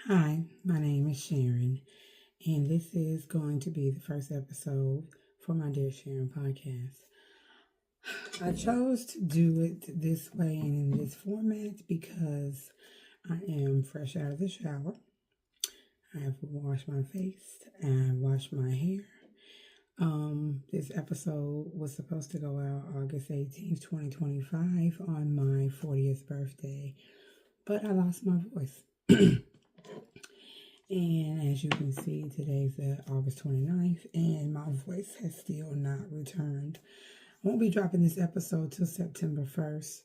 Hi, my name is Sharon, and this is going to be the first episode for my Dear Sharon podcast. I chose to do it this way and in this format because I am fresh out of the shower. I have washed my face and I washed my hair. This episode was supposed to go out August 18th, 2025 on my 40th birthday, but I lost my voice. And as you can see, today's August 29th, and my voice has still not returned. I won't be dropping this episode till September 1st,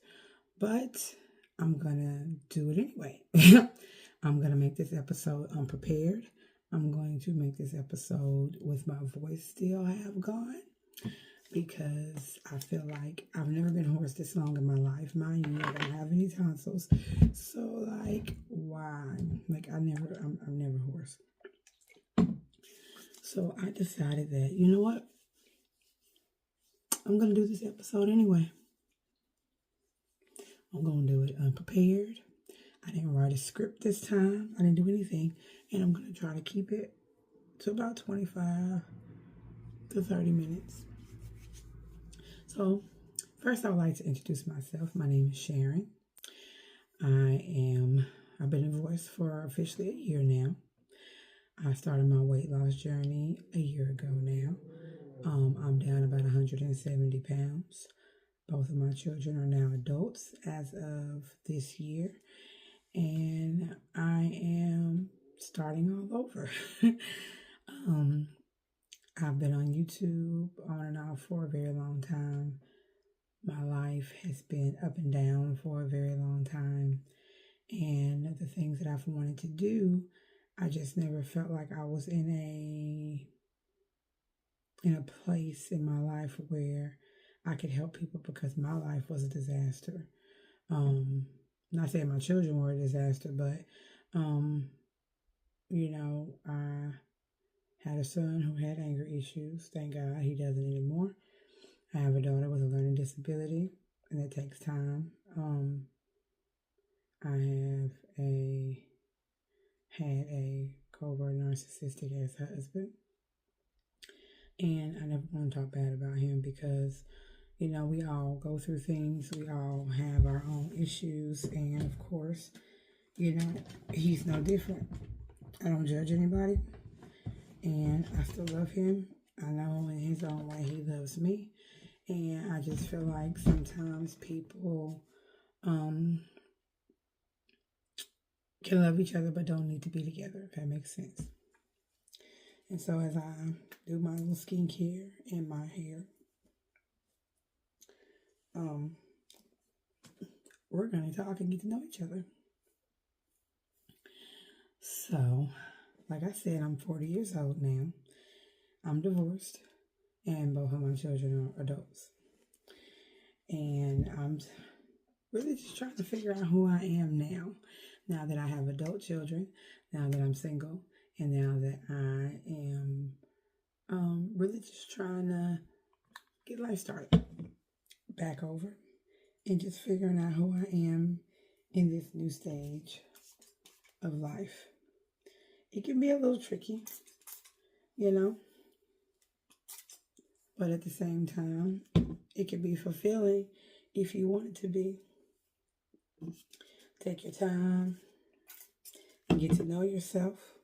but I'm going to do it anyway. I'm going to make this episode unprepared. I'm going to make this episode with my voice still have gone because I feel like I've never been hoarse this long in my life. Mind you, I don't have any tonsils. So, why? I'm never hoarse. So I decided that, you know what? I'm going to do this episode anyway. I'm going to do it unprepared. I didn't write a script this time. I didn't do anything. And I'm going to try to keep it to about 25 to 30 minutes. So, first I would like to introduce myself. My name is Sharon. I've been divorced for officially a year now. I started my weight loss journey a year ago now. I'm down about 170 pounds. Both of my children are now adults as of this year. And I am starting all over. I've been on YouTube on and off for a very long time. My life has been up and down for a very long time. And the things that I've wanted to do, I just never felt like I was in a place in my life where I could help people because my life was a disaster. Not saying my children were a disaster, but I had a son who had anger issues. Thank God he doesn't anymore. I have a daughter with a learning disability, and it takes time. I had a covert narcissistic ass husband, and I never want to talk bad about him because, we all go through things. We all have our own issues, and of course, he's no different. I don't judge anybody, and I still love him. I know in his own way he loves me, and I just feel like sometimes people can love each other but don't need to be together, if that makes sense. And so as I do my little skincare and my hair, we're going to talk and get to know each other. So, like I said, I'm 40 years old now. I'm divorced, and both of my children are adults. And I'm really just trying to figure out who I am now that I have adult children, now that I'm single, and now that I am really just trying to get life started back over and just figuring out who I am in this new stage of life. It can be a little tricky, but at the same time, it can be fulfilling if you want it to be. Take your time and get to know yourself.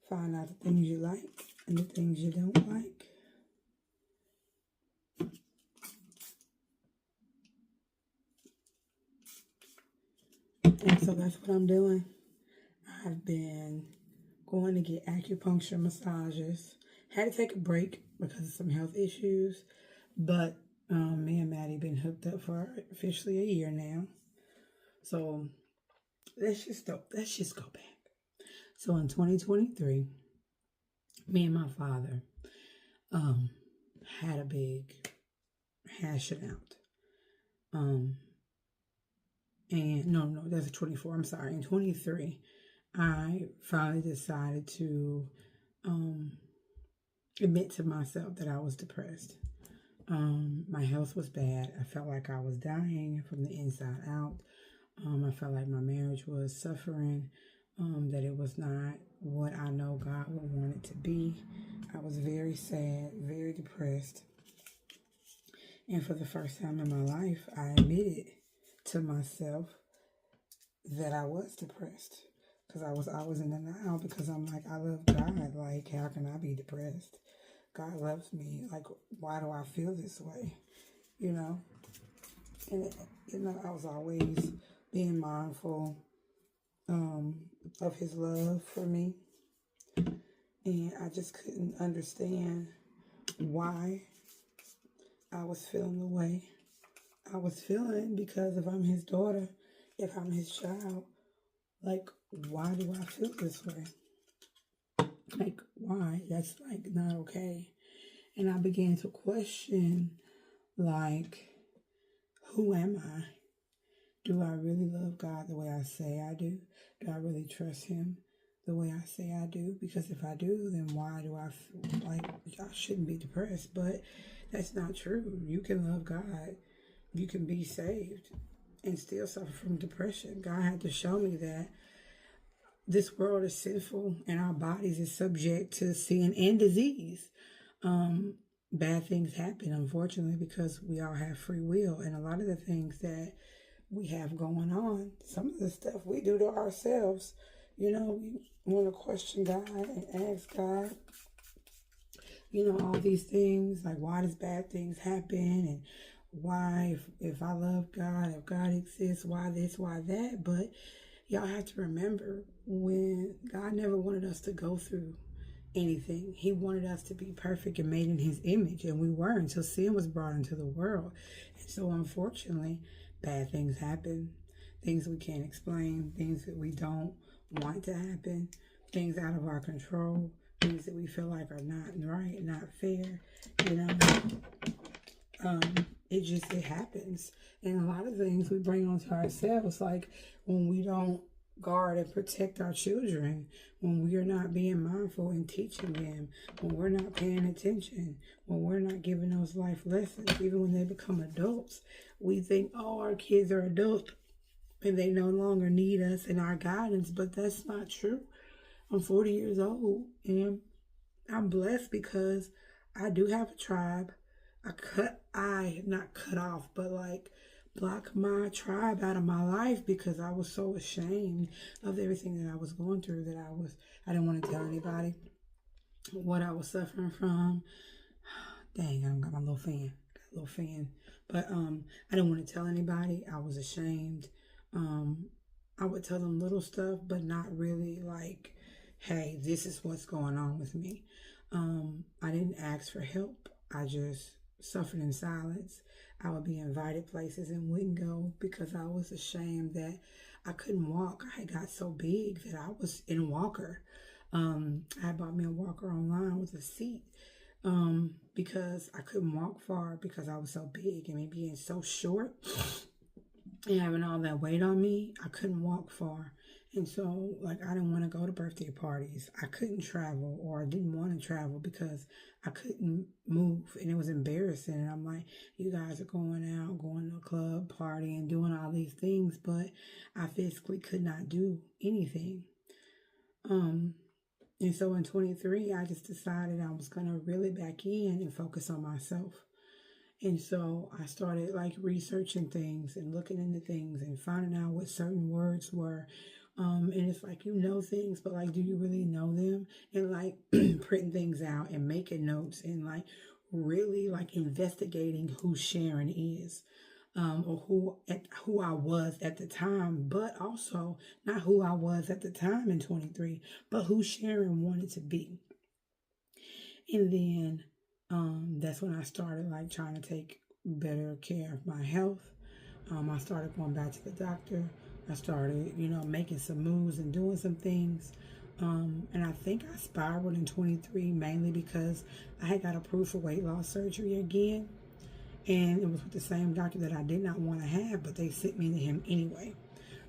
Find out the things you like and the things you don't like. And so that's what I'm doing. I've been going to get acupuncture massages. Had to take a break because of some health issues. But me and Maddie been hooked up for officially a year now. So let's just go back. So in 2023, me and my father had a big hashing out. And no, that's a 24. I'm sorry. In 23, I finally decided to admit to myself that I was depressed. My health was bad. I felt like I was dying from the inside out. I felt like my marriage was suffering. that it was not what I know God would want it to be. I was very sad, very depressed. And for the first time in my life, I admitted to myself that I was depressed. Because I was in denial, because I'm like, I love God. Like, how can I be depressed? God loves me. Like, why do I feel this way? You know? And, I was always being mindful of his love for me. And I just couldn't understand why I was feeling the way I was feeling, because if I'm his daughter, if I'm his child, like, why do I feel this way? Like, why? That's, like, not okay. And I began to question, like, who am I? Do I really love God the way I say I do? Do I really trust him the way I say I do? Because if I do, then why do I feel like I shouldn't be depressed? But that's not true. You can love God. You can be saved and still suffer from depression. God had to show me that this world is sinful and our bodies is subject to sin and disease. Bad things happen, unfortunately, because we all have free will. And a lot of the things that we have going on, some of the stuff we do to ourselves, we want to question God and ask God, all these things, like, why does bad things happen? And why, if I love God, if God exists, why this, why that? But y'all have to remember, when God never wanted us to go through anything. He wanted us to be perfect and made in his image, and we were, until sin was brought into the world. And so unfortunately, bad things happen, things we can't explain, things that we don't want to happen, things out of our control, things that we feel like are not right, not fair. It happens. And a lot of things we bring onto ourselves, like when we don't guard and protect our children, when we are not being mindful and teaching them, when we're not paying attention, when we're not giving those life lessons, even when they become adults. We think, oh, our kids are adults and they no longer need us and our guidance, but that's not true. I'm 40 years old and I'm blessed because I do have a tribe. Not cut off, but like block my tribe out of my life, because I was so ashamed of everything that I was going through that I didn't want to tell anybody what I was suffering from. Dang, I got my little fan. But I didn't want to tell anybody. I was ashamed. I would tell them little stuff, but not really like, hey, this is what's going on with me. I didn't ask for help. I just suffered in silence. I would be invited places and wouldn't go because I was ashamed that I couldn't walk. I had got so big that I was in a walker. I bought me a walker online with a seat because I couldn't walk far because I was so big, and me being so short and having all that weight on me, I couldn't walk far. And so, like, I didn't want to go to birthday parties. I couldn't travel, or I didn't want to travel because I couldn't move, and it was embarrassing. And I'm like, you guys are going out, going to a club, partying, doing all these things, but I physically could not do anything. And so in 23, I just decided I was going to reel it back in and focus on myself. And so I started like researching things and looking into things and finding out what certain words were. And it's like, things, but like, do you really know them? And like printing things out and making notes and like really like investigating who Sharon is, or who I was at the time, but also not who I was at the time in 23, but who Sharon wanted to be. And then that's when I started like trying to take better care of my health. I started going back to the doctor. I started, making some moves and doing some things. And I think I spiraled in 23 mainly because I had got approved for weight loss surgery again. And it was with the same doctor that I did not want to have, but they sent me to him anyway.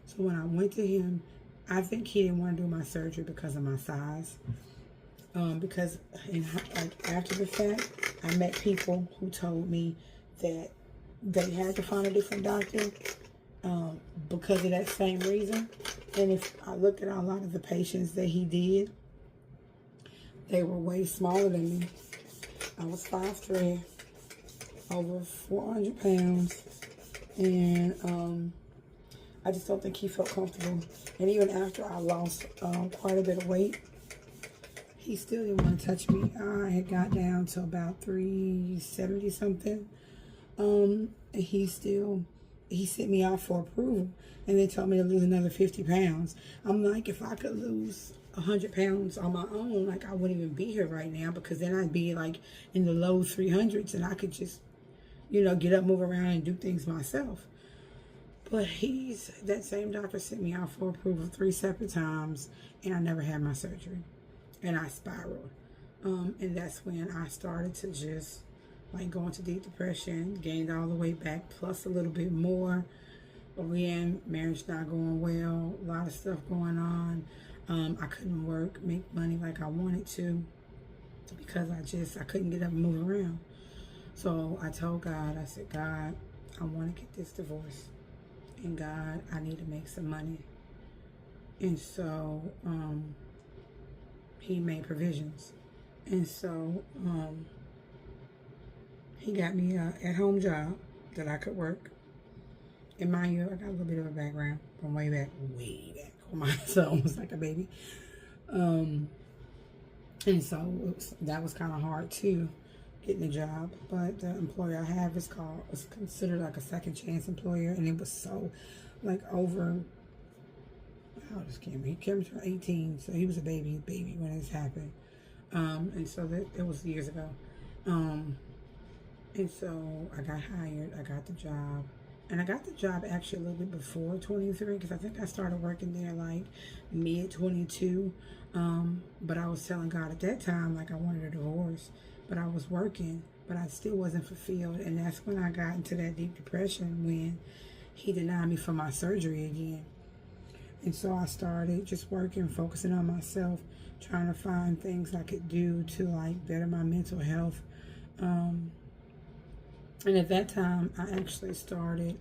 So when I went to him, I think he didn't want to do my surgery because of my size. Because after the fact, I met people who told me that they had to find a different doctor because of that same reason. And if I looked at a lot of the patients that he did, they were way smaller than me. I was 5'3", over 400 pounds, and I just don't think he felt comfortable. And even after I lost quite a bit of weight, he still didn't want to touch me. I had got down to about 370 something. And he sent me out for approval, and they told me to lose another 50 pounds. I'm like, if I could lose 100 pounds on my own, like, I wouldn't even be here right now, because then I'd be like in the low 300s, and I could just, you know, get up, move around, and do things myself. But that same doctor sent me out for approval 3 separate times, and I never had my surgery, and I spiraled. And that's when I started to just like go into deep depression, gained all the way back, plus a little bit more. Again, marriage not going well, a lot of stuff going on. I couldn't work, make money like I wanted to, because I couldn't get up and move around. So I told God, I said, God, I want to get this divorce. And God, I need to make some money. And so he made provisions. And so he got me an at-home job that I could work. And mind you, I got a little bit of a background from way back. My son was like a baby. And so that was kind of hard too, getting a job. But the employer I have is considered like a second chance employer. And it was so like over, how old is Cameron? He came to 18, so he was a baby when this happened. And so it was years ago. And so I got hired, I got the job. And I got the job actually a little bit before 23, because I think I started working there like mid-22. But I was telling God at that time, like, I wanted a divorce. But I was working, but I still wasn't fulfilled. And that's when I got into that deep depression, when he denied me for my surgery again. And so I started just working, focusing on myself, trying to find things I could do to like better my mental health. And at that time, I actually started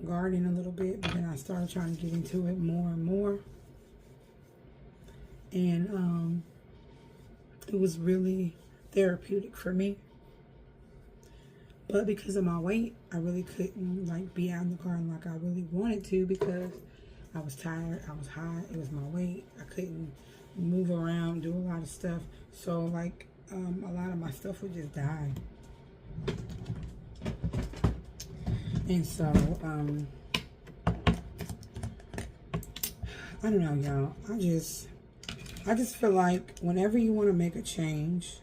gardening a little bit, but then I started trying to get into it more and more. And it was really therapeutic for me. But because of my weight, I really couldn't like be out in the garden like I really wanted to, because I was tired, I was hot, it was my weight. I couldn't move around, do a lot of stuff. So like a lot of my stuff would just die. And so I don't know, y'all. I just feel like whenever you want to make a change,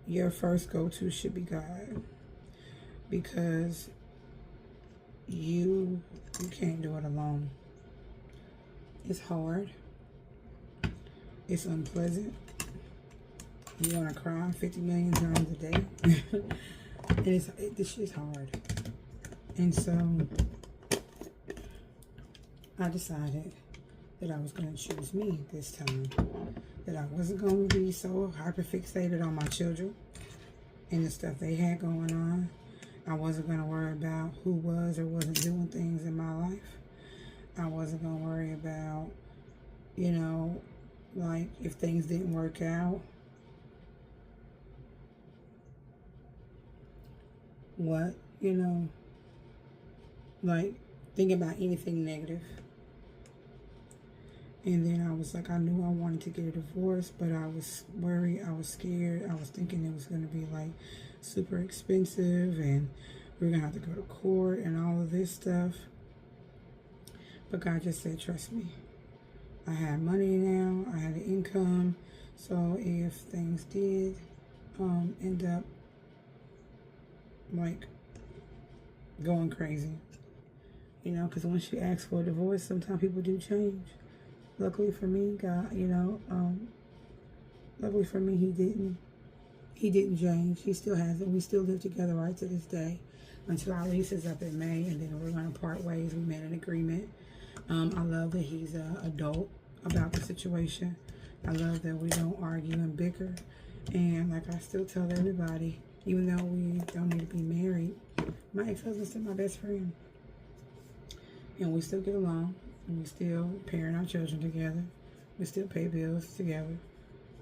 your first go-to should be God, because you can't do it alone. It's hard. It's unpleasant. You want to cry 50 million times a day. And this shit's hard. And so I decided that I was going to choose me this time. That I wasn't going to be so hyper-fixated on my children and the stuff they had going on. I wasn't going to worry about who was or wasn't doing things in my life. I wasn't going to worry about, you know, like if things didn't work out, what, you know, like think about anything negative. And then I was like, I knew I wanted to get a divorce, but I was worried, I was scared. I was thinking it was going to be like super expensive and we're going to have to go to court and all of this stuff. But God just said, trust me. I had money now, I had an income. So if things did end up like going crazy, you know, because once you ask for a divorce, sometimes people do change. Luckily for me, God, you know, luckily for me, he didn't change. He still hasn't. We still live together right to this day until our lease is up in May, and then we're going to part ways. We made an agreement. I love that he's an adult about the situation. I love that we don't argue and bicker. And like I still tell everybody, Even though we don't need to be married, my ex-husband's still my best friend. And we still get along. And we still parent our children together. We still pay bills together.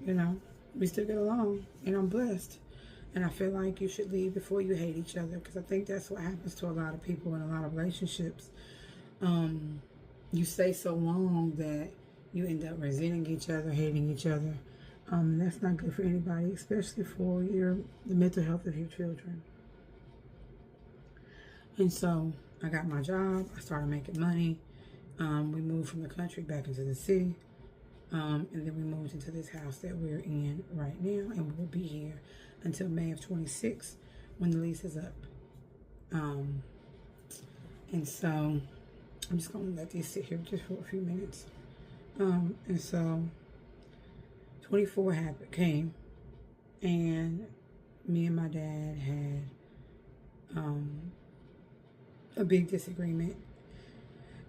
You know, we still get along. And I'm blessed. And I feel like you should leave before you hate each other. Because I think that's what happens to a lot of people in a lot of relationships. You stay so long that you end up resenting each other, hating each other. And that's not good for anybody, especially for the mental health of your children. And so I got my job. I started making money. We moved from the country back into the city. And then we moved into this house that we're in right now. And we'll be here until May of 26 when the lease is up. And so I'm just going to let these sit here just for a few minutes. And so 24 came, and me and my dad had a big disagreement.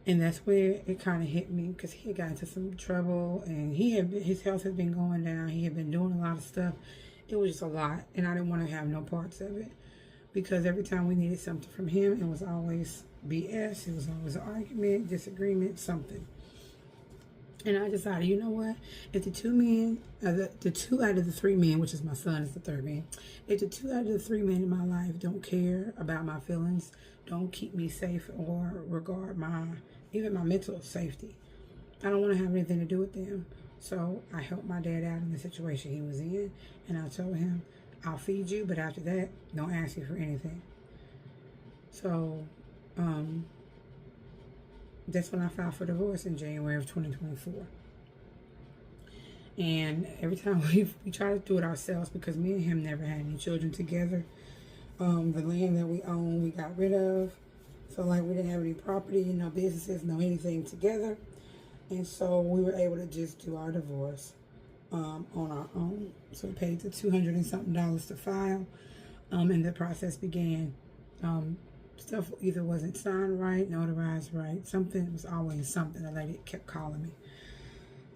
And that's where it kind of hit me, because he had got into some trouble, and his health had been going down. He had been doing a lot of stuff. It was just a lot, and I didn't want to have no parts of it, because every time we needed something from him, it was always BS. It was always an argument, disagreement, something. And I decided, you know what? If the two men, the two out of the three men, which is my son is the third man, if the two out of the three men in my life don't care about my feelings, don't keep me safe, or regard even my mental safety, I don't want to have anything to do with them. So I helped my dad out in the situation he was in, and I told him, I'll feed you, but after that, don't ask you for anything. So, that's when I filed for divorce in January of 2024. And every time we try to do it ourselves, because me and him never had any children together. The land that we own, we got rid of. So like we didn't have any property, no businesses, no anything together. And so we were able to just do our divorce on our own. So we paid the $200 and something to file. And the process began. Stuff either wasn't signed right, notarized right. Something was always something. The lady kept calling me.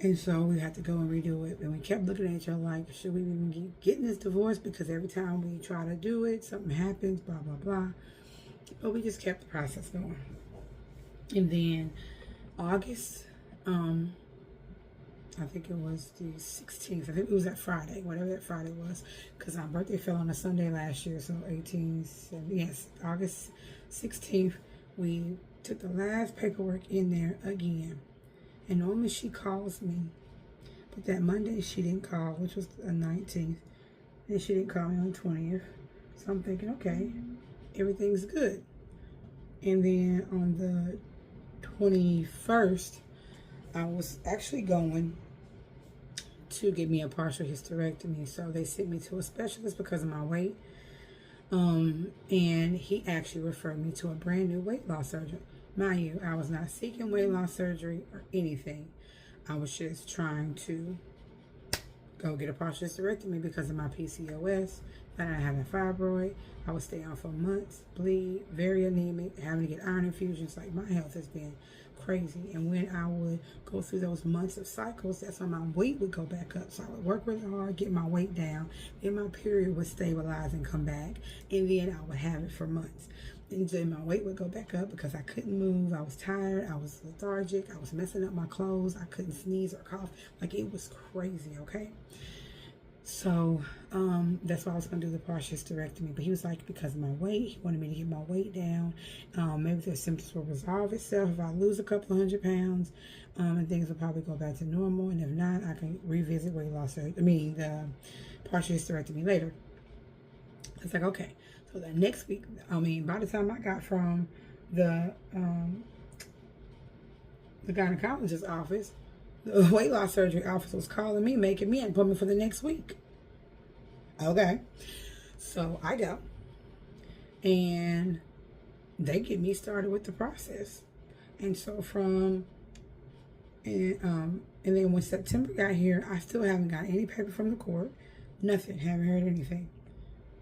And so we had to go and redo it. And we kept looking at each other like, should we even keep getting this divorce? Because every time we try to do it, something happens, blah, blah, blah. But we just kept the process going. And then August, I think it was the 16th. I think it was that Friday, whatever that Friday was, because our birthday fell on a Sunday last year, so August 16th, we took the last paperwork in there again. And normally she calls me, but that Monday she didn't call, which was the 19th, and she didn't call me on the 20th. So I'm thinking, okay, everything's good. And then on the 21st, I was actually going to get me a partial hysterectomy. So they sent me to a specialist because of my weight. And he actually referred me to a brand new weight loss surgeon. Mind you, I was not seeking weight loss surgery or anything. I was just trying to go get a partial hysterectomy because of my PCOS. Then I had a fibroid. I would stay on for months, bleed, very anemic, having to get iron infusions. Like, my health has been crazy. And when I would go through those months of cycles, that's when my weight would go back up. So I would work really hard, get my weight down. Then my period would stabilize and come back. And then I would have it for months. And then my weight would go back up because I couldn't move. I was tired. I was lethargic. I was messing up my clothes. I couldn't sneeze or cough. Like, it was crazy, okay? So that's why I was going to do the partial hysterectomy. But he was like, because of my weight, he wanted me to get my weight down. Maybe the symptoms will resolve itself if I lose a couple of 100 pounds. And things will probably go back to normal. And if not, I can revisit weight loss surgery. The partial hysterectomy later. It's like, okay. So that next week, by the time I got from the gynecologist's office, the weight loss surgery office was calling me, making me an appointment for the next week. Okay. So I go. And they get me started with the process. And so and then when September got here, I still haven't got any paper from the court. Nothing. Haven't heard anything.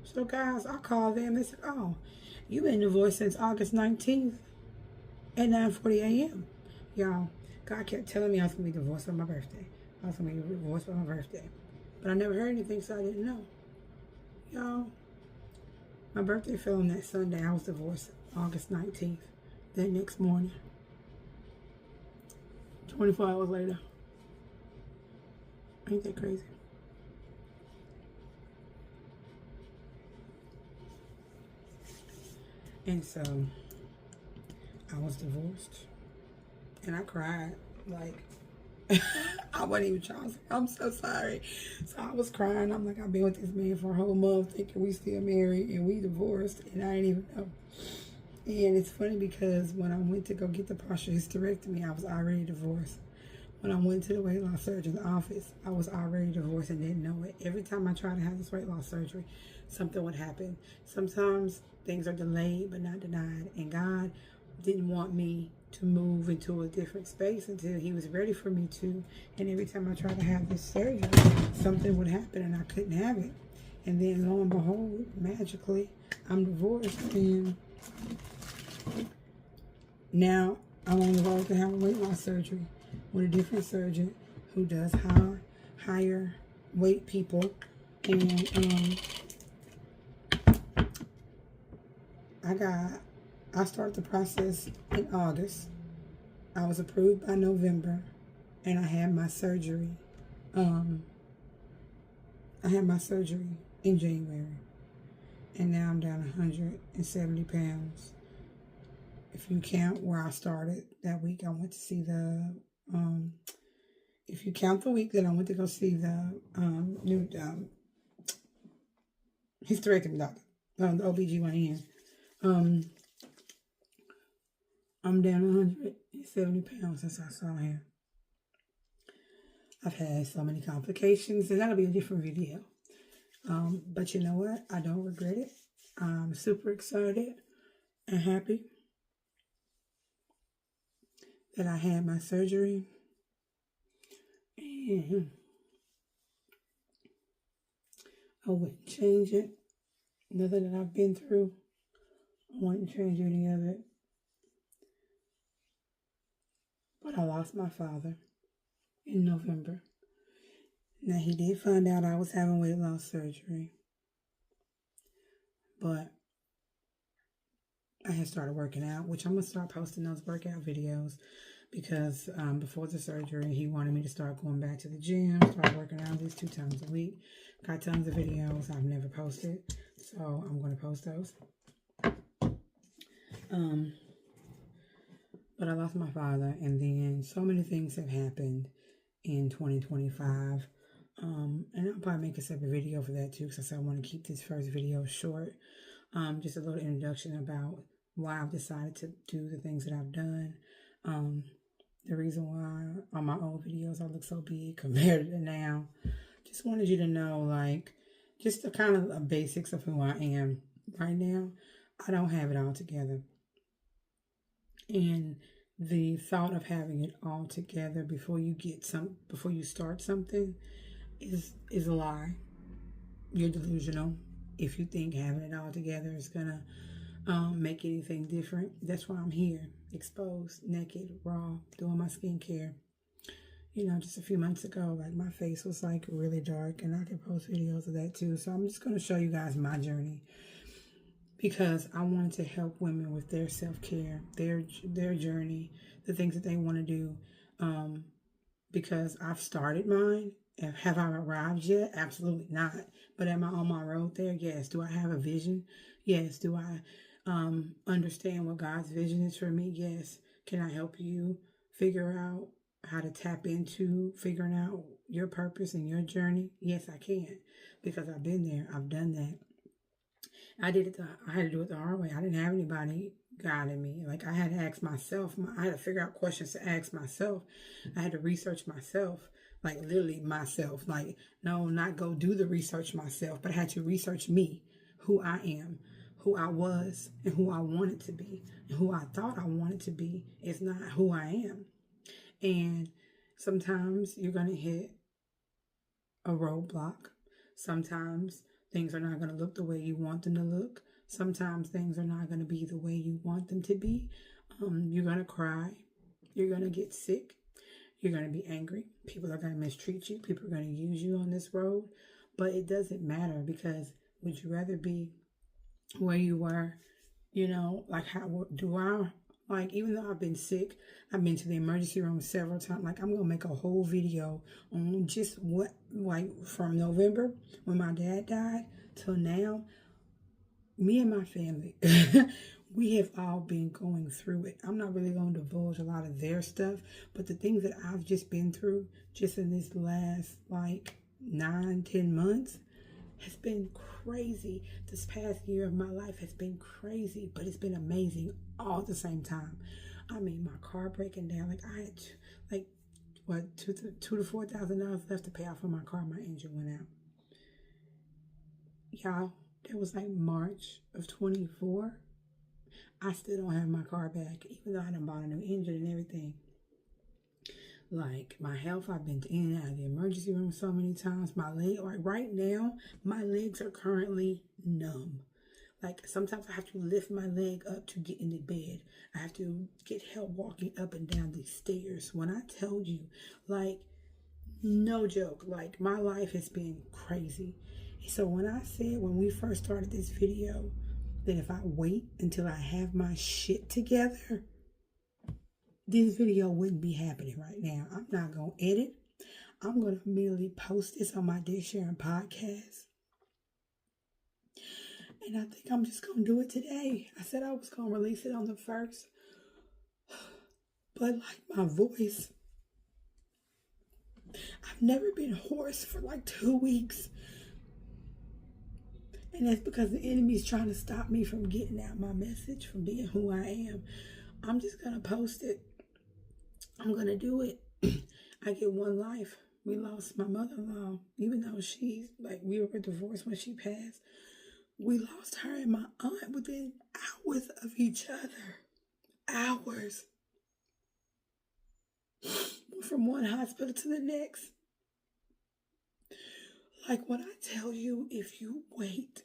So guys, I called them. They said, oh, you've been divorced since August 19th at 9:40 a.m. Y'all, God kept telling me I was going to be divorced on my birthday. I was going to be divorced on my birthday. But I never heard anything, so I didn't know. Y'all, My birthday fell on that Sunday. I was divorced August 19th. That next morning, 24 hours later. Ain't that crazy? And so I was divorced. And I cried. Like, I wasn't even trying to say, I'm so sorry. So I was crying. I'm like, I've been with this man for a whole month thinking we still married and we divorced. And I didn't even know. And it's funny because when I went to go get the partial hysterectomy, I was already divorced. When I went to the weight loss surgeon's office, I was already divorced and didn't know it. Every time I tried to have this weight loss surgery, something would happen. Sometimes things are delayed but not denied. And God didn't want me to move into a different space until he was ready for me to. And every time I tried to have this surgery, something would happen and I couldn't have it. And then lo and behold, magically, I'm divorced. And now I'm on the road to have a weight loss surgery with a different surgeon who does higher weight people. And I started the process in August. I was approved by November, and I had my surgery. I had my surgery in January, and now I'm down 170 pounds. If you count where I started that week, I went to see the. If you count the week that I went to go see the new hysterectomy doctor, the OBGYN, I'm down 170 pounds since I saw him. I've had so many complications, and that'll be a different video. But you know what? I don't regret it. I'm super excited and happy that I had my surgery. And I wouldn't change it. Nothing that I've been through, I wouldn't change any of it. But I lost my father in November. Now, he did find out I was having weight loss surgery. But I had started working out, which I'm going to start posting those workout videos because before the surgery, he wanted me to start going back to the gym, start working out at least 2 times a week. Got tons of videos I've never posted, so I'm going to post those. But I lost my father, and then so many things have happened in 2025. And I'll probably make a separate video for that too, because I said I want to keep this first video short. Just a little introduction about why I've decided to do the things that I've done. The reason why on my old videos I look so big compared to now. Just wanted you to know, like, just the kind of basics of who I am right now. I don't have it all together. And the thought of having it all together before you start something is a lie. You're delusional if you think having it all together is gonna make anything different. That's why I'm here, exposed, naked, raw, doing my skincare. You know, just a few months ago, like, my face was like really dark, and I could post videos of that too. So I'm just going to show you guys my journey because I wanted to help women with their self-care, their journey, the things that they want to do. Because I've started mine. Have I arrived yet? Absolutely not. But am I on my road there? Yes. Do I have a vision? Yes. Do I understand what God's vision is for me? Yes. Can I help you figure out how to tap into figuring out your purpose and your journey? Yes, I can, because I've been there. I've done that. I had to do it the hard way. I didn't have anybody guiding me. Like, I had to ask myself. I had to figure out questions to ask myself. I had to research myself, like literally myself. Like, no, not go do the research myself, but I had to research me, who I am, who I was, and who I wanted to be, and who I thought I wanted to be is not who I am. And sometimes you're going to hit a roadblock. Sometimes things are not going to look the way you want them to look. Sometimes things are not going to be the way you want them to be. You're going to cry. You're going to get sick. You're going to be angry. People are going to mistreat you. People are going to use you on this road. But it doesn't matter, because would you rather be where you were, like how do I, like, even though I've been sick, I've been to the emergency room several times. Like, I'm gonna make a whole video on just what, like, from November when my dad died till now, me and my family, we have all been going through it. I'm not really going to divulge a lot of their stuff, but the things that I've just been through just in this last like 9-10 months has been crazy. This past year of my life has been crazy, but it's been amazing all at the same time. I mean, my car breaking down, like I had like what $2,000 to $4,000 left to pay off on my car. My engine went out. Y'all, that was like March of 24. I still don't have my car back, even though I done bought a new engine and everything. Like, my health, I've been in and out of the emergency room so many times. My leg, like right now, my legs are currently numb. Like, sometimes I have to lift my leg up to get into bed. I have to get help walking up and down these stairs. When I tell you, like, no joke, like, my life has been crazy. So when I said, when we first started this video, that if I wait until I have my shit together, this video wouldn't be happening right now. I'm not going to edit. I'm going to immediately post this on my Dick Sharing podcast. And I think I'm just going to do it today. I said I was going to release it on the 1st. But like my voice, I've never been hoarse for like 2 weeks. And that's because the enemy's trying to stop me from getting out my message, from being who I am. I'm just going to post it. I'm going to do it. I get one life. We lost my mother-in-law, even though she's, like, we were divorced when she passed. We lost her and my aunt within hours of each other. Hours. From one hospital to the next. Like, when I tell you, if you wait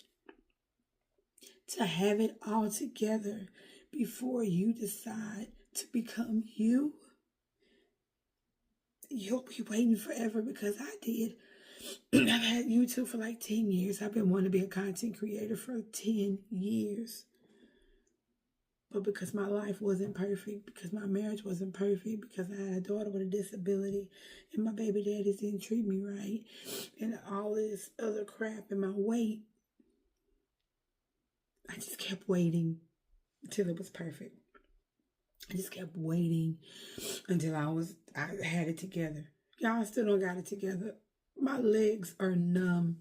to have it all together before you decide to become you, you'll be waiting forever, because I did. I've had YouTube for like 10 years. I've been wanting to be a content creator for 10 years. But because my life wasn't perfect, because my marriage wasn't perfect, because I had a daughter with a disability, and my baby daddies didn't treat me right, and all this other crap in my weight, I just kept waiting until it was perfect. I just kept waiting until I had it together. Y'all, still don't got it together. My legs are numb.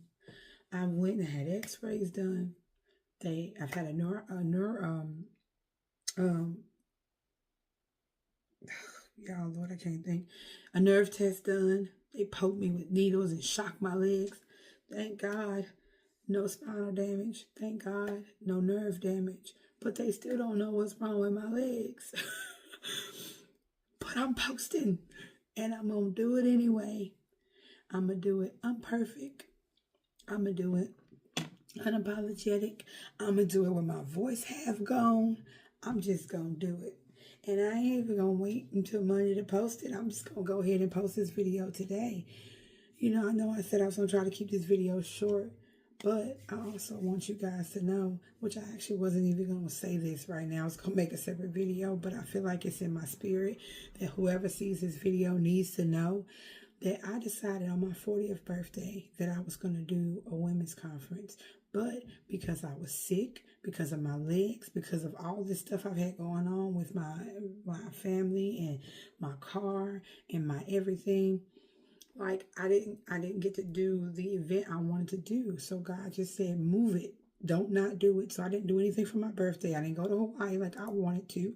I went and had x-rays done. I've had y'all, Lord, I can't think. A nerve test done. They poked me with needles and shocked my legs. Thank God, no spinal damage. Thank God, no nerve damage. But they still don't know what's wrong with my legs. But I'm posting, and I'm going to do it anyway. I'm going to do it unperfect. I'm going to do it unapologetic. I'm going to do it with my voice half gone. I'm just going to do it. And I ain't even going to wait until Monday to post it. I'm just going to go ahead and post this video today. I know I said I was going to try to keep this video short, but I also want you guys to know, which I actually wasn't even going to say this right now. I was going to make a separate video, but I feel like it's in my spirit that whoever sees this video needs to know that I decided on my 40th birthday that I was going to do a women's conference. But because I was sick, because of my legs, because of all this stuff I've had going on with my family and my car and my everything, like I didn't get to do the event I wanted to do. So God just said, move it. Don't not do it. So I didn't do anything for my birthday. I didn't go to Hawaii like I wanted to.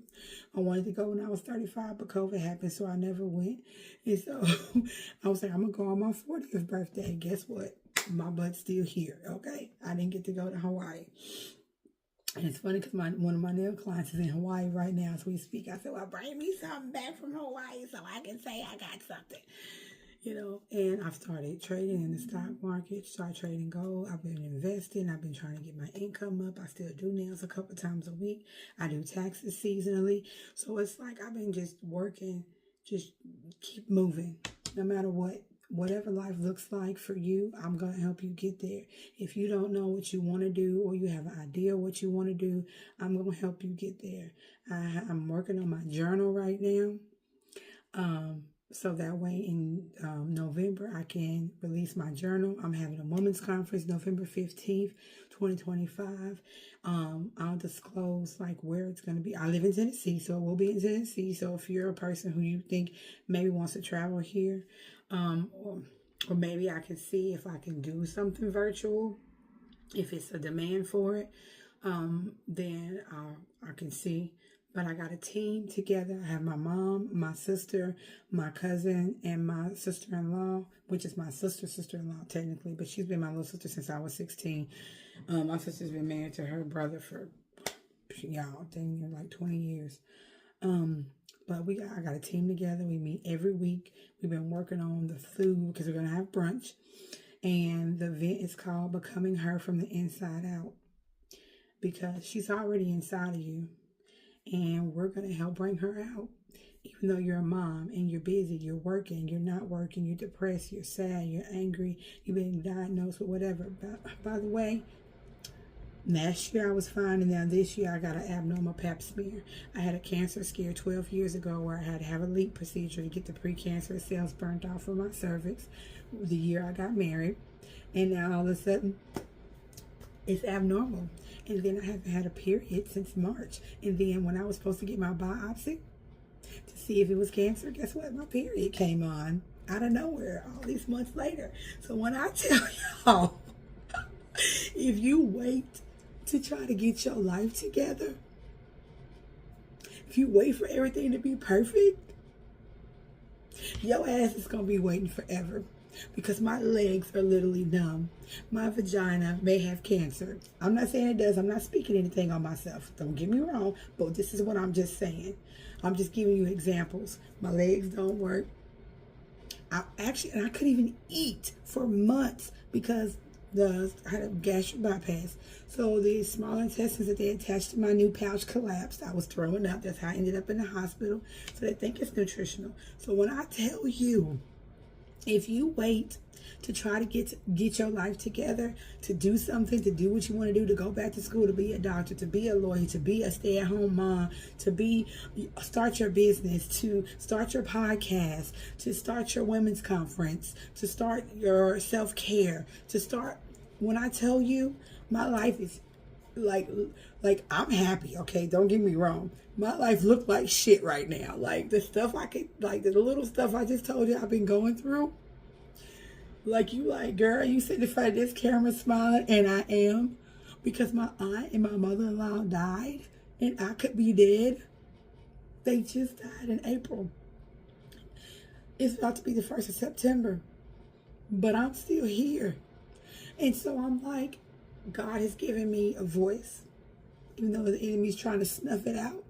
I wanted to go when I was 35, but COVID happened, so I never went. And so I was like, I'm going to go on my 40th birthday. Guess what? My butt's still here, okay? I didn't get to go to Hawaii. And it's funny because one of my nail clients is in Hawaii right now as we speak. I said, well, bring me something back from Hawaii so I can say I got something. And I've started trading in the stock market, started trading gold. I've been investing. I've been trying to get my income up. I still do nails a couple times a week. I do taxes seasonally. So it's like I've been just working, just keep moving, no matter what. whatever life looks like for you, I'm going to help you get there. If you don't know what you want to do or you have an idea what you want to do, I'm going to help you get there. I'm working on my journal right now. So that way in November, I can release my journal. I'm having a women's conference November 15th, 2025. I'll disclose like where it's going to be. I live in Tennessee, so it will be in Tennessee. So if you're a person who you think maybe wants to travel here, or maybe I can see if I can do something virtual, if it's a demand for it, then I can see. But I got a team together. I have my mom, my sister, my cousin, and my sister-in-law, which is my sister-in-law technically, but she's been my little sister since I was 16. My sister's been married to her brother for, y'all, dang, like 20 years. But I got a team together. We meet every week. We've been working on the food because we're going to have brunch. And the event is called Becoming Her from the Inside Out, because she's already inside of you. And we're going to help bring her out. Even though you're a mom and you're busy, you're working, you're not working, you're depressed, you're sad, you're angry, you've been diagnosed with whatever. By the way, last year I was fine, and now this year I got an abnormal pap smear. I had a cancer scare 12 years ago where I had to have a LEAP procedure to get the precancerous cells burnt off of my cervix the year I got married. And now all of a sudden, it's abnormal. And then I haven't had a period since March. And then when I was supposed to get my biopsy to see if it was cancer, guess what? My period came on out of nowhere all these months later. So when I tell y'all, if you wait to try to get your life together, if you wait for everything to be perfect, your ass is going to be waiting forever. Because my legs are literally numb. My vagina may have cancer. I'm not saying it does. I'm not speaking anything on myself. Don't get me wrong. But this is what I'm just saying. I'm just giving you examples. My legs don't work. I couldn't even eat for months because I had a gastric bypass. So the small intestines that they attached to my new pouch collapsed. I was throwing up. That's how I ended up in the hospital. So they think it's nutritional. So when I tell you, if you wait to try to get your life together, to do something, to do what you want to do, to go back to school, to be a doctor, to be a lawyer, to be a stay-at-home mom, to start your business, to start your podcast, to start your women's conference, to start your self-care, when I tell you, my life is like I'm happy, okay? Don't get me wrong. My life look like shit right now. Like the stuff the little stuff I just told you I've been going through. Girl, you sit in front of this camera smiling, and I am, because my aunt and my mother-in-law died, and I could be dead. They just died in April. It's about to be the 1st of September, but I'm still here. And so I'm like, God has given me a voice, even though the enemy's trying to snuff it out.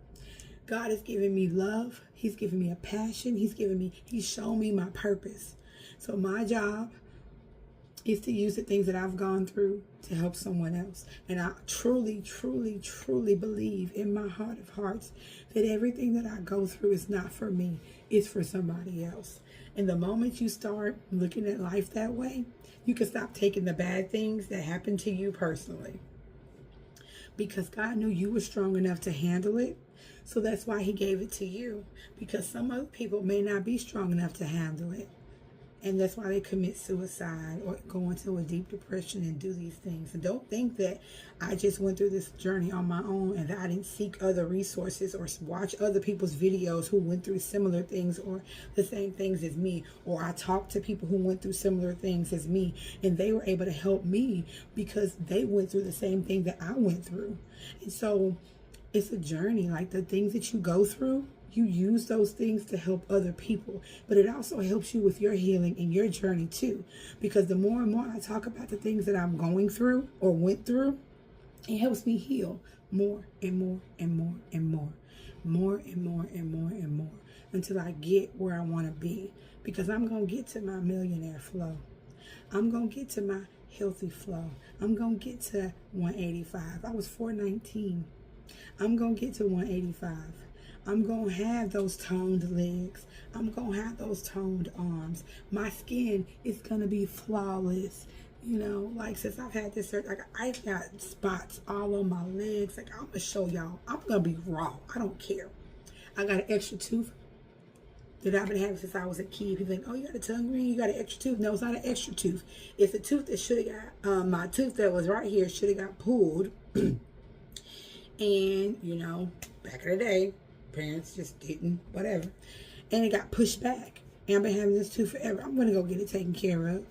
God has given me love. He's given me a passion. He's shown me my purpose. So my job is to use the things that I've gone through to help someone else. And I truly, truly, truly believe in my heart of hearts that everything that I go through is not for me. It's for somebody else. And the moment you start looking at life that way, you can stop taking the bad things that happen to you personally. Because God knew you were strong enough to handle it. So that's why he gave it to you. Because some other people may not be strong enough to handle it. And that's why they commit suicide or go into a deep depression and do these things. And don't think that I just went through this journey on my own and that I didn't seek other resources or watch other people's videos who went through similar things or the same things as me. Or I talked to people who went through similar things as me, and they were able to help me because they went through the same thing that I went through. And so it's a journey. Like the things that you go through, you use those things to help other people, but it also helps you with your healing and your journey too. Because the more and more I talk about the things that I'm going through or went through, it helps me heal more and more and more and more, more and more and more and more, until I get where I want to be. Because I'm going to get to my millionaire flow. I'm going to get to my healthy flow. I'm going to get to 185. I was 419. I'm going to get to 185. I'm going to have those toned legs. I'm going to have those toned arms. My skin is going to be flawless. You know, like since I've had this surgery, like I've got spots all on my legs. Like I'm going to show y'all. I'm going to be raw. I don't care. I got an extra tooth that I've been having since I was a kid. People think, oh, you got a tongue ring, you got an extra tooth. No, it's not an extra tooth. It's a tooth that should have got, my tooth that was right here should have got pulled. And, you know, back in the day, parents just didn't, whatever. And it got pushed back. And I've been having this tooth forever. I'm going to go get it taken care of.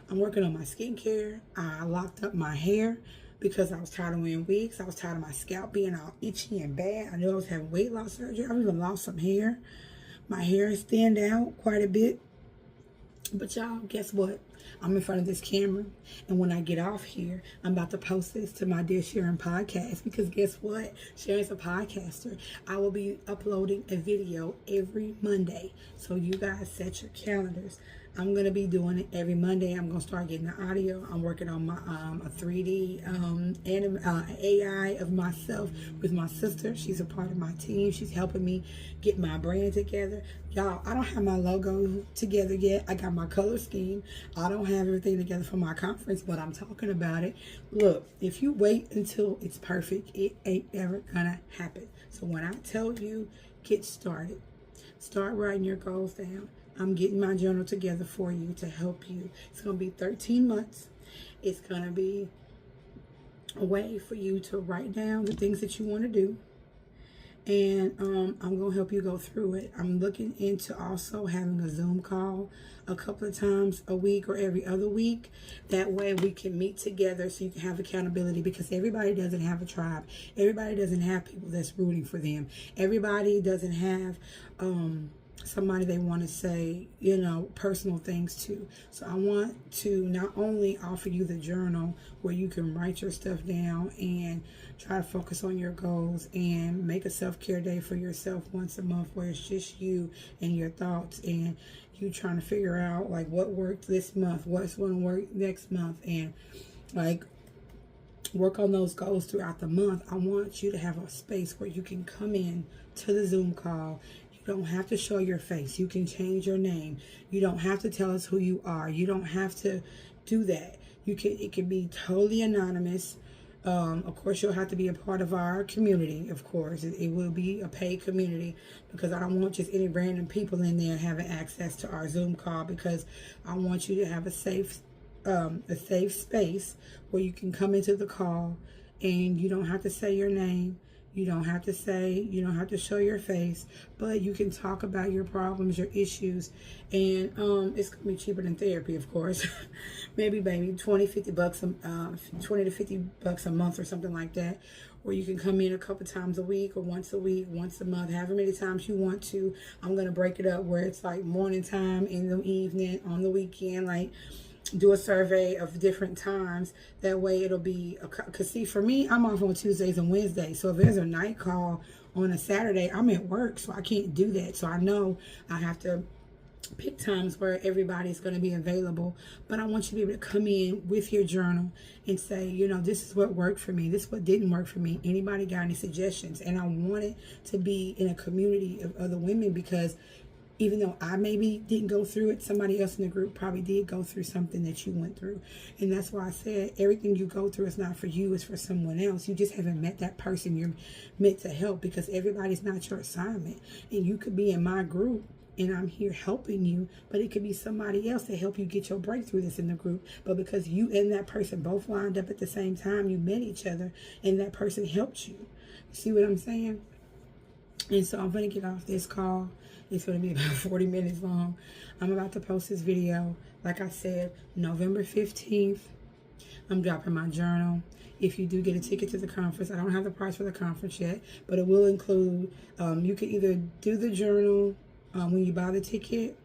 I'm working on my skincare. I locked up my hair because I was tired of wearing wigs. I was tired of my scalp being all itchy and bad. I knew I was having weight loss surgery. I've even lost some hair. My hair is thinned out quite a bit. But y'all, guess what? I'm in front of this camera. And when I get off here, I'm about to post this to my Dear Sharon podcast. Because guess what? Sharon's a podcaster. I will be uploading a video every Monday. So you guys set your calendars. I'm going to be doing it every Monday. I'm going to start getting the audio. I'm working on my a 3D AI of myself with my sister. She's a part of my team. She's helping me get my brand together. Y'all, I don't have my logo together yet. I got my color scheme. I don't have everything together for my conference, but I'm talking about it. Look, if you wait until it's perfect, it ain't ever going to happen. So when I tell you, get started. Start writing your goals down. I'm getting my journal together for you to help you. It's going to be 13 months. It's going to be a way for you to write down the things that you want to do. And I'm going to help you go through it. I'm looking into also having a Zoom call a couple of times a week or every other week. That way we can meet together so you can have accountability, because everybody doesn't have a tribe. Everybody doesn't have people that's rooting for them. Everybody doesn't have somebody they want to say, you know, personal things to. So I want to not only offer you the journal where you can write your stuff down and try to focus on your goals and make a self-care day for yourself once a month where it's just you and your thoughts and you trying to figure out like what worked this month, what's going to work next month, and like work on those goals throughout the month. I want you to have a space where you can come in to the Zoom call. You don't have to show your face. You can change your name. You don't have to tell us who you are. You don't have to do that. It can be totally anonymous. Of course, you'll have to be a part of our community. Of course, it will be a paid community, because I don't want just any random people in there having access to our Zoom call, because I want you to have a safe space where you can come into the call and you don't have to say your name. You don't have to show your face, but you can talk about your problems, your issues, and it's gonna be cheaper than therapy, of course. Maybe 20 to $50 a month or something like that, where you can come in a couple times a week or once a week, once a month, however many times you want to. I'm gonna break it up where it's like morning time, in the evening, on the weekend, like do a survey of different times. That way it'll be, because see, for me, I'm off on Tuesdays and Wednesdays. So if there's a night call on a Saturday, I'm at work, so I can't do that. So I know I have to pick times where everybody's going to be available. But I want you to be able to come in with your journal and say, you know, this is what worked for me. This is what didn't work for me. Anybody got any suggestions? And I want it to be in a community of other women, because even though I maybe didn't go through it, somebody else in the group probably did go through something that you went through. And that's why I said everything you go through is not for you, it's for someone else. You just haven't met that person you're meant to help, because everybody's not your assignment. And you could be in my group and I'm here helping you, but it could be somebody else to help you get your breakthrough that's in the group. But because you and that person both lined up at the same time, you met each other and that person helped you. See what I'm saying? And so I'm going to get off this call. It's going to be about 40 minutes long. I'm about to post this video. Like I said, November 15th, I'm dropping my journal. If you do get a ticket to the conference, I don't have the price for the conference yet, but it will include, you can either do the journal when you buy the ticket,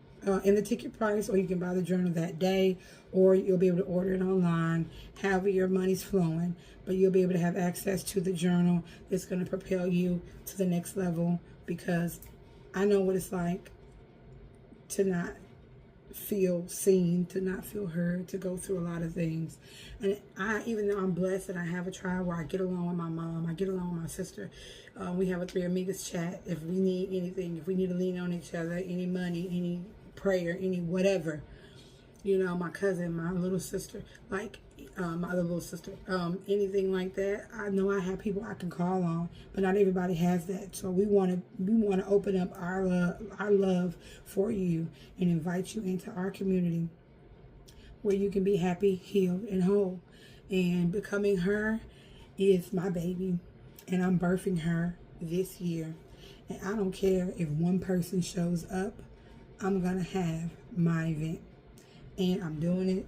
in the ticket price, or you can buy the journal that day, or you'll be able to order it online, however your money's flowing, but you'll be able to have access to the journal that's going to propel you to the next level, because I know what it's like to not feel seen, to not feel heard, to go through a lot of things. And even though I'm blessed and I have a tribe where I get along with my mom, I get along with my sister. We have a Three Amigas chat. If we need anything, if we need to lean on each other, any money, any prayer, any whatever, my cousin, my little sister, like my other little sister, anything like that. I know I have people I can call on, but not everybody has that. So we want to open up our love for you and invite you into our community where you can be happy, healed, and whole. And becoming her is my baby, and I'm birthing her this year. And I don't care if one person shows up, I'm gonna have my event. And I'm doing it,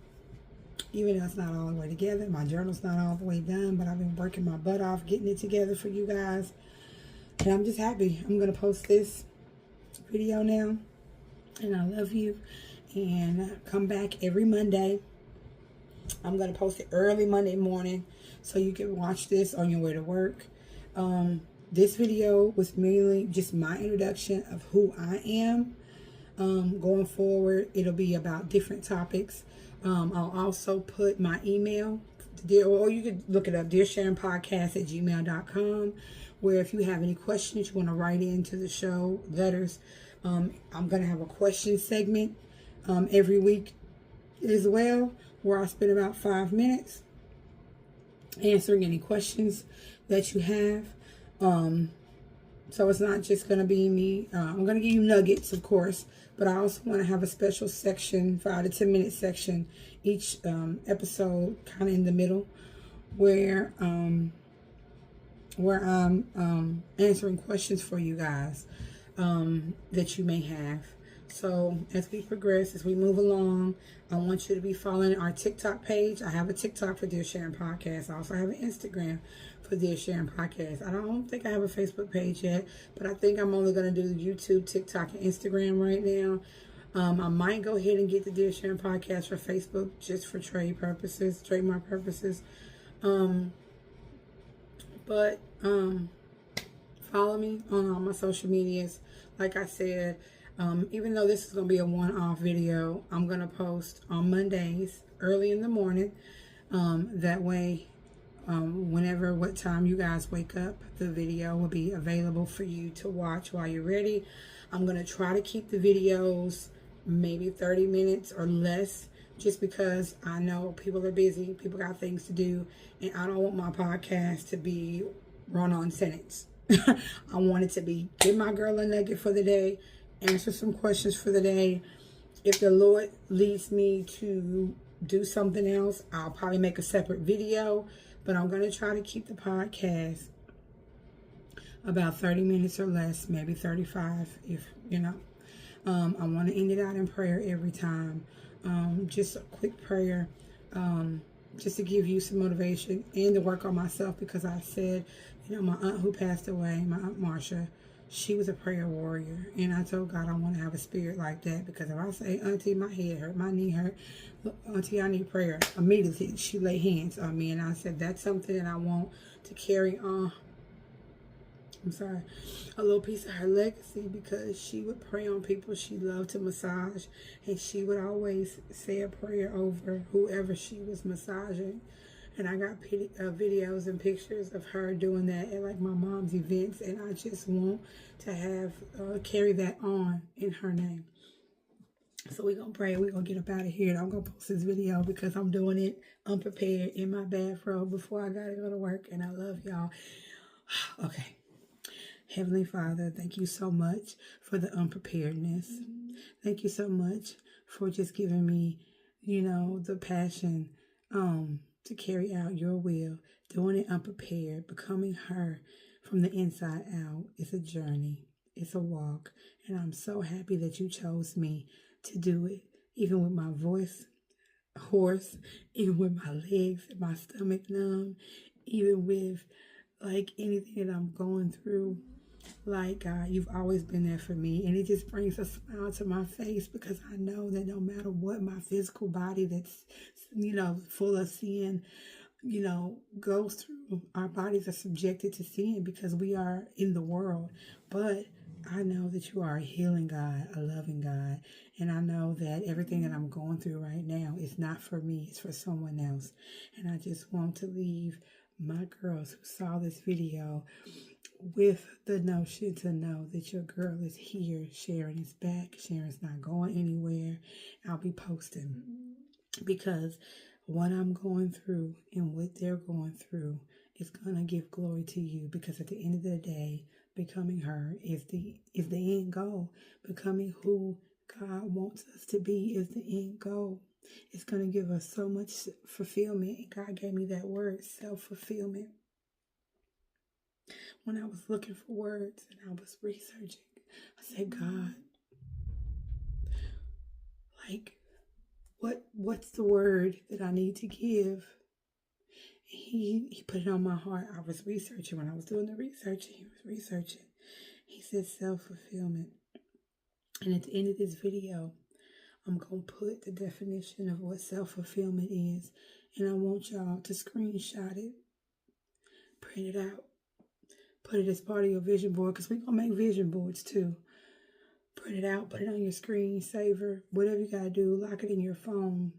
even though it's not all the way together. My journal's not all the way done, but I've been working my butt off getting it together for you guys. And I'm just happy. I'm going to post this video now. And I love you. And come back every Monday. I'm going to post it early Monday morning so you can watch this on your way to work. This video was merely just my introduction of who I am. Going forward, it'll be about different topics. I'll also put my email, or you could look it up, dearsharonpodcast@gmail.com, where if you have any questions you want to write into the show, letters. I'm going to have a question segment every week as well, where I spend about 5 minutes answering any questions that you have. So it's not just going to be me. I'm going to give you nuggets, of course, but I also want to have a special section, 5 to 10 minute section, each episode kind of in the middle, where I'm answering questions for you guys that you may have. So as we progress, as we move along, I want you to be following our TikTok page. I have a TikTok for Dear Sharon Podcast. I also have an Instagram for Dear Sharon Podcast. I don't think I have a Facebook page yet, but I think I'm only going to do YouTube, TikTok, and Instagram right now. I might go ahead and get the Dear Sharon Podcast for Facebook just for trademark purposes. But follow me on all my social medias. Like I said, even though this is going to be a one-off video, I'm going to post on Mondays early in the morning. That way, what time you guys wake up, the video will be available for you to watch while you're ready. I'm going to try to keep the videos maybe 30 minutes or less, just because I know people are busy, people got things to do, and I don't want my podcast to be run-on sentence. I want it to be, give my girl a nugget for the day, answer some questions for the day. If the Lord leads me to do something else, I'll probably make a separate video, but I'm going to try to keep the podcast about 30 minutes or less, maybe 35, if I want to end it out in prayer every time. Just a quick prayer, just to give you some motivation and to work on myself, because I said, my aunt who passed away, my Aunt Marcia, she was a prayer warrior. And I told God I want to have a spirit like that, because if I say, Auntie, my head hurt, my knee hurt, look, Auntie, I need prayer, immediately she laid hands on me. And I said, that's something that I want to carry on. A little piece of her legacy, because she would pray on people. She loved to massage, and she would always say a prayer over whoever she was massaging. And I got videos and pictures of her doing that at like my mom's events, and I just want to have carry that on in her name. So we're going to pray. We're going to get up out of here, and I'm going to post this video because I'm doing it unprepared in my bathrobe before I got to go to work, and I love y'all. Okay. Heavenly Father, thank you so much for the unpreparedness. Thank you so much for just giving me, the passion to carry out your will, doing it unprepared, becoming her from the inside out. It's a journey. It's a walk. And I'm so happy that you chose me to do it, even with my voice hoarse, even with my legs and my stomach numb, even with like anything that I'm going through. Like, God, you've always been there for me. And it just brings a smile to my face, because I know that no matter what my physical body that's, full of sin, goes through, our bodies are subjected to sin because we are in the world. But I know that you are a healing God, a loving God. And I know that everything that I'm going through right now is not for me, it's for someone else. And I just want to leave my girls who saw this video with the notion to know that your girl is here. Sharon is back. Sharon's not going anywhere. I'll be posting because what I'm going through and what they're going through is going to give glory to you, because at the end of the day, becoming her is the end goal. Becoming who God wants us to be is the end goal. It's going to give us so much fulfillment. And God gave me that word, self-fulfillment. When I was looking for words and I was researching, I said, God, like, what's the word that I need to give? He put it on my heart. I was researching. When I was doing the research, he was researching. He said self-fulfillment. And at the end of this video, I'm going to put the definition of what self-fulfillment is. And I want y'all to screenshot it, print it out, put it as part of your vision board, because we're going to make vision boards too. Print it out, put it on your screensaver, whatever you got to do, lock it in your phone.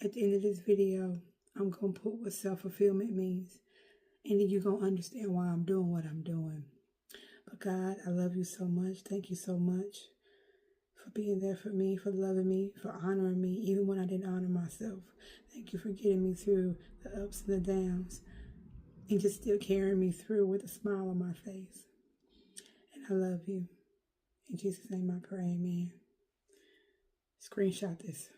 At the end of this video, I'm going to put what self-fulfillment means. And then you're going to understand why I'm doing what I'm doing. But God, I love you so much. Thank you so much for being there for me, for loving me, for honoring me, even when I didn't honor myself. Thank you for getting me through the ups and the downs and just still carrying me through with a smile on my face. And I love you. In Jesus' name I pray, amen. Screenshot this.